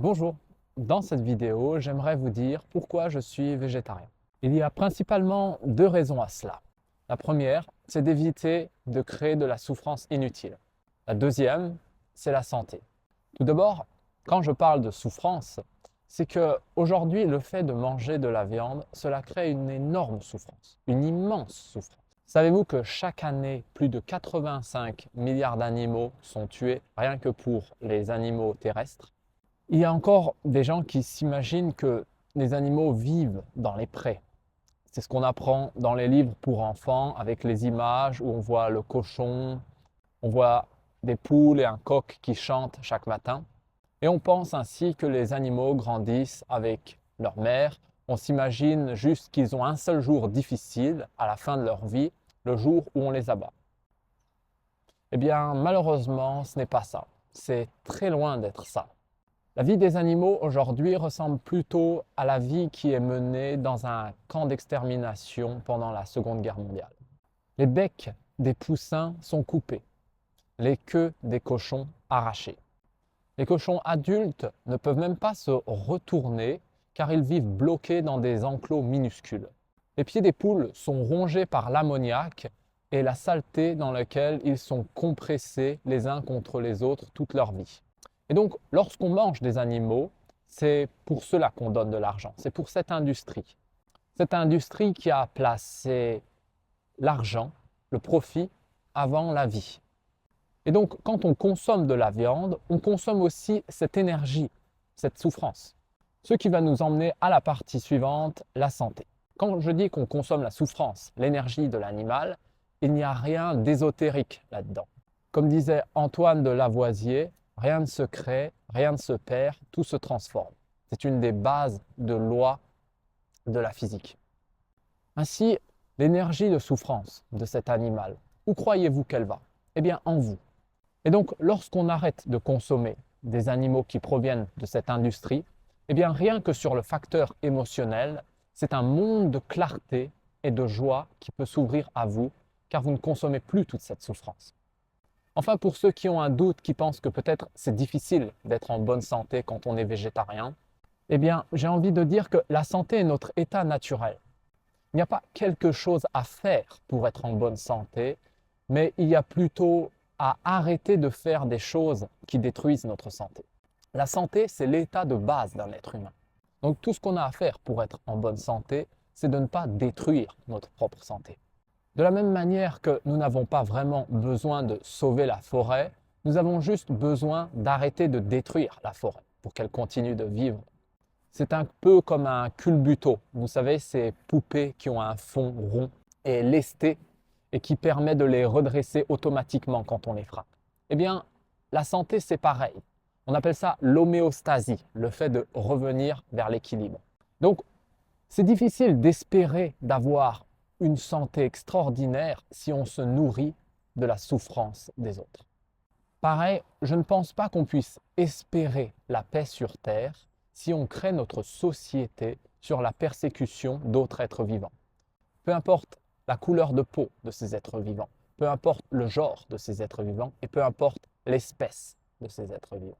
Bonjour, dans cette vidéo, j'aimerais vous dire pourquoi je suis végétarien. Il y a principalement deux raisons à cela. La première, c'est d'éviter de créer de la souffrance inutile. La deuxième, c'est la santé. Tout d'abord, quand je parle de souffrance, c'est que aujourd'hui, le fait de manger de la viande, cela crée une énorme souffrance, une immense souffrance. Savez-vous que chaque année, plus de 85 milliards d'animaux sont tués rien que pour les animaux terrestres? Il y a encore des gens qui s'imaginent que les animaux vivent dans les prés. C'est ce qu'on apprend dans les livres pour enfants avec les images où on voit le cochon, on voit des poules et un coq qui chantent chaque matin. Et on pense ainsi que les animaux grandissent avec leur mère. On s'imagine juste qu'ils ont un seul jour difficile à la fin de leur vie, le jour où on les abat. Eh bien, malheureusement, ce n'est pas ça. C'est très loin d'être ça. La vie des animaux aujourd'hui ressemble plutôt à la vie qui est menée dans un camp d'extermination pendant la Seconde Guerre mondiale. Les becs des poussins sont coupés, les queues des cochons arrachées. Les cochons adultes ne peuvent même pas se retourner car ils vivent bloqués dans des enclos minuscules. Les pieds des poules sont rongés par l'ammoniac et la saleté dans laquelle ils sont compressés les uns contre les autres toute leur vie. Et donc, lorsqu'on mange des animaux, c'est pour cela qu'on donne de l'argent. C'est pour cette industrie. Cette industrie qui a placé l'argent, le profit, avant la vie. Et donc, quand on consomme de la viande, on consomme aussi cette énergie, cette souffrance. Ce qui va nous emmener à la partie suivante, la santé. Quand je dis qu'on consomme la souffrance, l'énergie de l'animal, il n'y a rien d'ésotérique là-dedans. Comme disait Antoine de Lavoisier, rien ne se crée, rien ne se perd, tout se transforme. C'est une des bases de loi de la physique. Ainsi, l'énergie de souffrance de cet animal, où croyez-vous qu'elle va? Eh bien, en vous. Et donc, lorsqu'on arrête de consommer des animaux qui proviennent de cette industrie, eh bien, rien que sur le facteur émotionnel, c'est un monde de clarté et de joie qui peut s'ouvrir à vous, car vous ne consommez plus toute cette souffrance. Enfin, pour ceux qui ont un doute, qui pensent que peut-être c'est difficile d'être en bonne santé quand on est végétarien, eh bien, j'ai envie de dire que la santé est notre état naturel. Il n'y a pas quelque chose à faire pour être en bonne santé, mais il y a plutôt à arrêter de faire des choses qui détruisent notre santé. La santé, c'est l'état de base d'un être humain. Donc tout ce qu'on a à faire pour être en bonne santé, c'est de ne pas détruire notre propre santé. De la même manière que nous n'avons pas vraiment besoin de sauver la forêt, nous avons juste besoin d'arrêter de détruire la forêt pour qu'elle continue de vivre. C'est un peu comme un culbuto, vous savez, ces poupées qui ont un fond rond et lesté et qui permet de les redresser automatiquement quand on les frappe. Eh bien, la santé, c'est pareil. On appelle ça l'homéostasie, le fait de revenir vers l'équilibre. Donc, c'est difficile d'espérer d'avoir une santé extraordinaire si on se nourrit de la souffrance des autres. Pareil, je ne pense pas qu'on puisse espérer la paix sur Terre si on crée notre société sur la persécution d'autres êtres vivants. Peu importe la couleur de peau de ces êtres vivants, peu importe le genre de ces êtres vivants et peu importe l'espèce de ces êtres vivants.